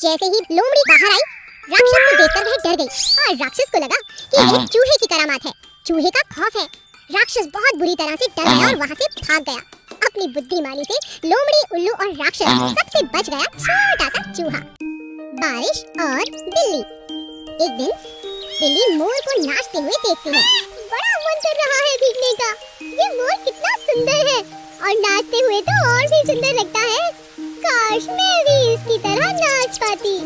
जैसे ही लोमड़ी बाहर आई, राक्षस को देखकर वह डर गई और राक्षस को लगा कि ये चूहे की करामात है, चूहे का खौफ है। राक्षस बहुत बुरी तरह से डर गया और वहाँ से भाग गया। अपनी बुद्धिमानी से लोमड़ी, उल्लू और राक्षस सबसे बच गया छोटा सा चूहा। बारिश और बिल्ली। एक दिन बिल्ली मोर को नाचते हुए देखती है। बड़ा मन कर रहा है भीगने का। ये मोर कितना सुंदर है और नाचते हुए तो और भी सुंदर लगता है। काश मैं भी इसकी तरह नाच पाती,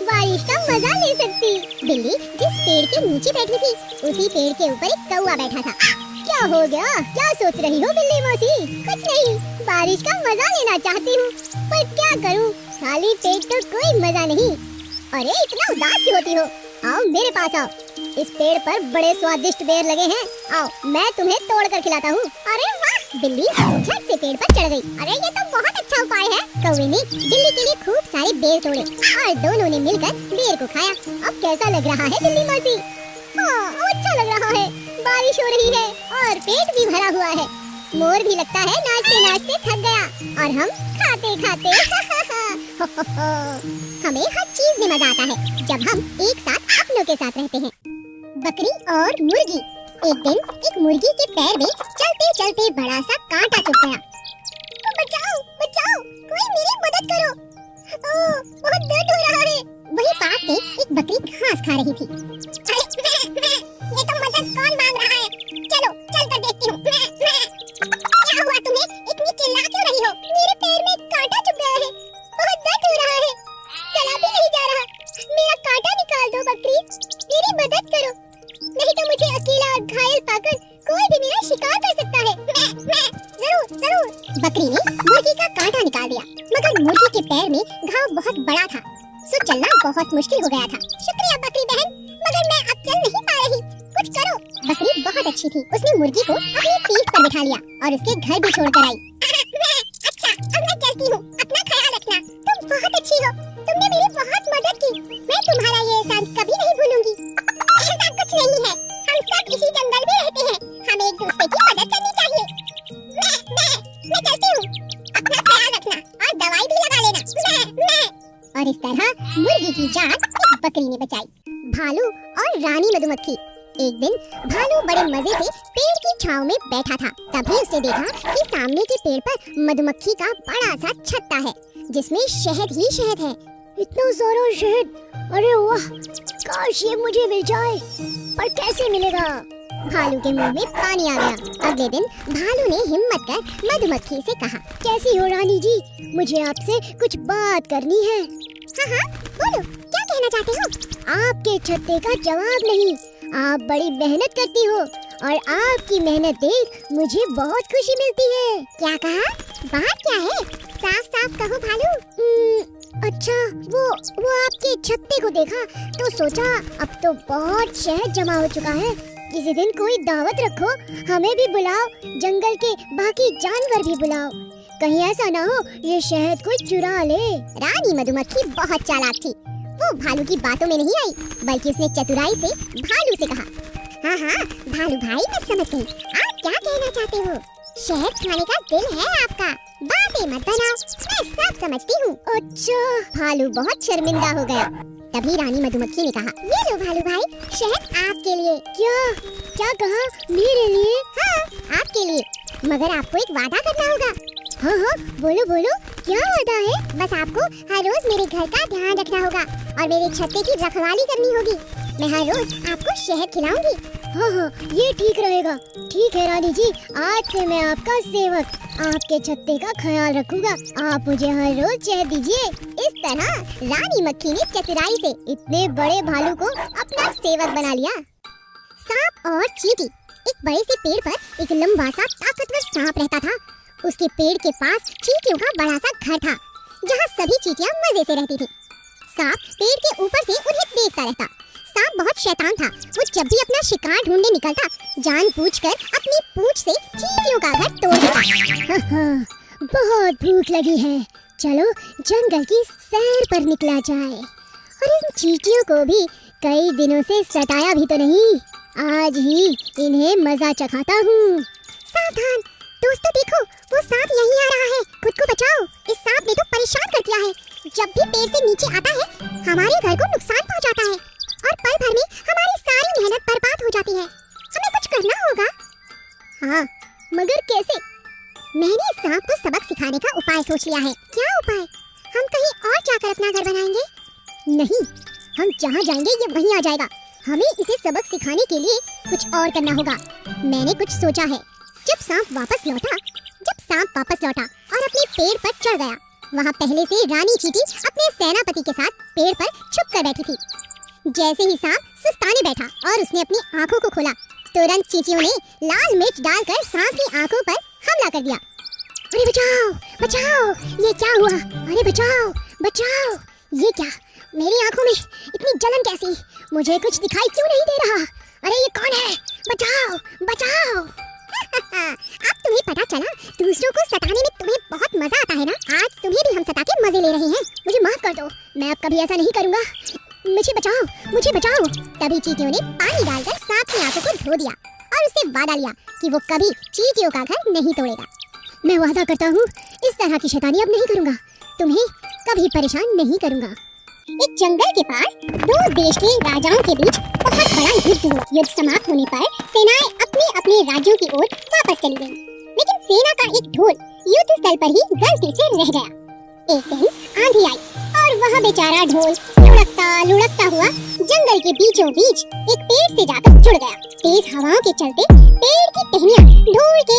बारिश का मजा ले सकती। बिल्ली जिस पेड़ के नीचे बैठी थी, उसी पेड़ के ऊपर एक कौवा बैठा था। क्या हो गया? क्या सोच रही हो बिल्ली मौसी? कुछ नहीं, बारिश का मजा लेना चाहती हूँ, पर क्या करूँ, खाली पेट तो कोई मजा नहीं। अरे इतना उदास क्यों होती हो? आओ मेरे पास आओ, इस पेड़ पर बड़े स्वादिष्ट बेर लगे हैं, आओ मैं तुम्हें तोड़ कर खिलाता हूँ। अरे वाह! बिल्ली झट से पेड़ पर चढ़ गई। अरे ये तो बहुत अच्छा उपाय है। कौवे ने बिल्ली के लिए खूब सारे बेर तोड़े और दोनों ने मिलकर बेर को खाया। अब कैसा लग रहा है बिल्ली मौसी? अच्छा लग रहा है, बारिश हो रही है और पेट भी भरा हुआ है। मोर भी लगता है नाचते नाचते थक गया और हम खाते खाते हमें हर चीज में मजा आता है जब हम एक साथ अपनों के साथ रहते हैं। बकरी और मुर्गी। एक दिन एक मुर्गी के पैर में चलते चलते बड़ा सा कांटा चुभ गया। बचाओ बचाओ, कोई मेरी मदद करो, बहुत दर्द हो रहा है। वहीं पास में एक बकरी घास खा रही थी। ये तो मदद कौन मांग रहा है? चलो चल कर देखती हूँ। क्या हुआ तुम्हें? इतनी चिल्ला क्यों रही हो? मेरे पैर में कांटा चुभ गया है, बहुत दर्द हो रहा है, चला भी नहीं जा रहा। मेरा कांटा निकाल दो बकरी, मेरी मदद करो, नहीं तो मुझे अकेला और घायल पाकर कोई भी मेरा शिकार कर सकता है। जरूर जरूर। बकरी ने मुर्गी का कांटा निकाल दिया, मगर मुर्गी के पैर में घाव बहुत बड़ा था, सो चलना बहुत मुश्किल हो गया था। शुक्रिया बकरी बहन, मगर मैं अब चल नहीं पा रही, कुछ करो। बकरी बहुत अच्छी थी, उसने मुर्गी को अपनी पीठ पर बिठा लिया और उसके घर भी छोड़कर आई। अच्छा, अब मैं चलती हूँ, अपना ख्याल रखना। तुम बहुत अच्छी हो, तुमने मेरी बहुत मदद की, मैं तुम्हारा ये एहसान कभी नहीं भूलूंगी। ऐसा कुछ नहीं है, हम सब इसी जंगल में रहते हैं, हमें एक दूसरे की मदद करनी चाहिए। मैं चलती हूँ, अपना ख्याल रखना और दवाई भी लगा लेना। और इस तरह मुर्गी की जान एक बकरी ने बचाई। भालू और रानी मधुमक्खी। एक दिन भालू बड़े मजे से पेड़ की छांव में बैठा था। तभी उसने देखा कि सामने के पेड़ पर मधुमक्खी का बड़ा सा छत्ता है, जिसमें शहद ही शहद है। इतना सारा शहद, अरे वाह, काश ये मुझे मिल जाए, पर कैसे मिलेगा? भालू के मुंह में पानी आ गया। अगले दिन भालू ने हिम्मत कर मधुमक्खी से कहा, कैसी हो रानी जी, मुझे आपसे कुछ बात करनी है। हाँ, बोलो, क्या कहना चाहते हो? आपके छत्ते का जवाब नहीं, आप बड़ी मेहनत करती हो और आपकी मेहनत देख मुझे बहुत खुशी मिलती है। क्या कहा? बात क्या है? साफ साफ कहो भालू। अच्छा, वो आपके छत्ते को देखा तो सोचा अब तो बहुत शहद जमा हो चुका है, किसी दिन कोई दावत रखो, हमें भी बुलाओ, जंगल के बाकी जानवर भी बुलाओ, कहीं ऐसा ना हो ये शहद कोई चुरा ले। रानी मधुमक्खी बहुत चालाक थी, वो भालू की बातों में नहीं आई, बल्कि उसने चतुराई से भालू से कहा, हाँ भालू भाई, मैं समझ गई, आप क्या कहना चाहते हो। शहद खाने का दिल है आपका, बातें मत बनाओ, मैं सब समझती हूँ। अच्छा। भालू बहुत शर्मिंदा हो गया। तभी रानी मधुमक्खी ने कहा, ये लो भालू भाई, शहद आपके लिए। क्या कहा? मेरे लिए? हाँ, आपके लिए, मगर आपको एक वादा करना होगा। हाँ, बोलो, क्या वादा है? बस आपको हर रोज मेरे घर का ध्यान रखना होगा और मेरे छत्ते की रखवाली करनी होगी। मैं हर रोज आपको शहद खिलाऊंगी। हाँ, ये ठीक रहेगा। ठीक है रानी जी, आज से मैं आपका सेवक, आपके छत्ते का ख्याल रखूंगा, आप मुझे हर रोज शहद दीजिए। इस तरह रानी मक्खी ने चतुराई से इतने बड़े भालू को अपना सेवक बना लिया। सांप और चींटी। एक बड़े से पेड़ पर एक लंबा सा ताकतवर सांप रहता था। उसके पेड़ के पास चींटियों का बड़ा सा घर था, जहाँ सभी चींटियां मजे से रहती थी। सांप पेड़ के ऊपर से उन्हें देखता रहता। सांप बहुत शैतान था, वो जब भी अपना शिकार ढूंढने निकलता, जानबूझकर अपनी पूंछ से चींटियों का घर तोड़ देता। बहुत भूख लगी है, चलो जंगल की सैर पर निकला जाए, और इन चींटियों को भी कई दिनों से सताया भी तो नहीं, आज ही इन्हें मजा चखाता हूँ। सावधान दोस्तों, देखो वो सांप यहीं आ रहा है, खुद को बचाओ, इस सांप ने तो परेशान कर दिया है, जब भी पेड़ से नीचे आता है हमारे घर को नुकसान पहुंचाता है और पल भर में हमारी सारी मेहनत बर्बाद हो जाती है। हमें कुछ करना होगा। हाँ, मगर कैसे? मैंने इस सांप को सबक सिखाने का उपाय सोच लिया है। क्या उपाय? हम कहीं और जाकर अपना घर बनाएंगे? नहीं, हम जहाँ जाएंगे ये वहीं आ जाएगा। हमें इसे सबक सिखाने के लिए कुछ और करना होगा। मैंने कुछ सोचा है। जब सांप वापस लौटा और अपने पेड़ पर चढ़ गया, वहाँ पहले से रानी चींटी अपने सेनापति के साथ पेड़ पर छुप कर बैठी थी। जैसे ही सांप सुस्ताने बैठा और उसने अपनी आंखों को खोला, तुरंत चींटियों ने लाल मिर्च डालकर सांप की आंखों पर हमला कर दिया। अरे बचाओ, बचाओ, ये क्या हुआ? अरे बचाओ, बचाओ, ये क्या? मेरी आंखों में इतनी जलन कैसी? मुझे कुछ दिखाई क्यों नहीं दे रहा? अरे ये कौन है? बचाओ, बचाओ। अब तुम्हें पता चला दूसरों को सताने में तुम्हें बहुत मजा आता है ना? आज तुम्हें भी हम सता के मजे ले रहे हैं। मुझे माफ कर दो, मैं अब कभी ऐसा नहीं करूँगा। मुझे बचाओ, मुझे बचाओ। तभी चींटियों ने पानी डालकर सांप की आंखों को धो दिया और उससे वादा लिया कि वो कभी चींटियों का घर नहीं तोड़ेगा। मैं वादा करता हूँ इस तरह की शैतानी अब नहीं करूँगा। तुम्हें कभी परेशान नहीं करूँगा। एक जंगल के पास दो देश के राजाओं के बीच बहुत बड़ा युद्ध हुआ। युद्ध समाप्त होने पर सेनाएं अपने अपने राज्यों की ओर वापस चली गईं। लेकिन सेना का एक ढोल युद्ध स्थल पर ही गलती से रह गया। एक दिन आंधी आई और वह बेचारा ढोल लुढ़कता हुआ जंगल के बीचों बीच एक पेड़ से जाकर जुड़ गया। तेज हवाओं के चलते पेड़ की टहनियां ढोल के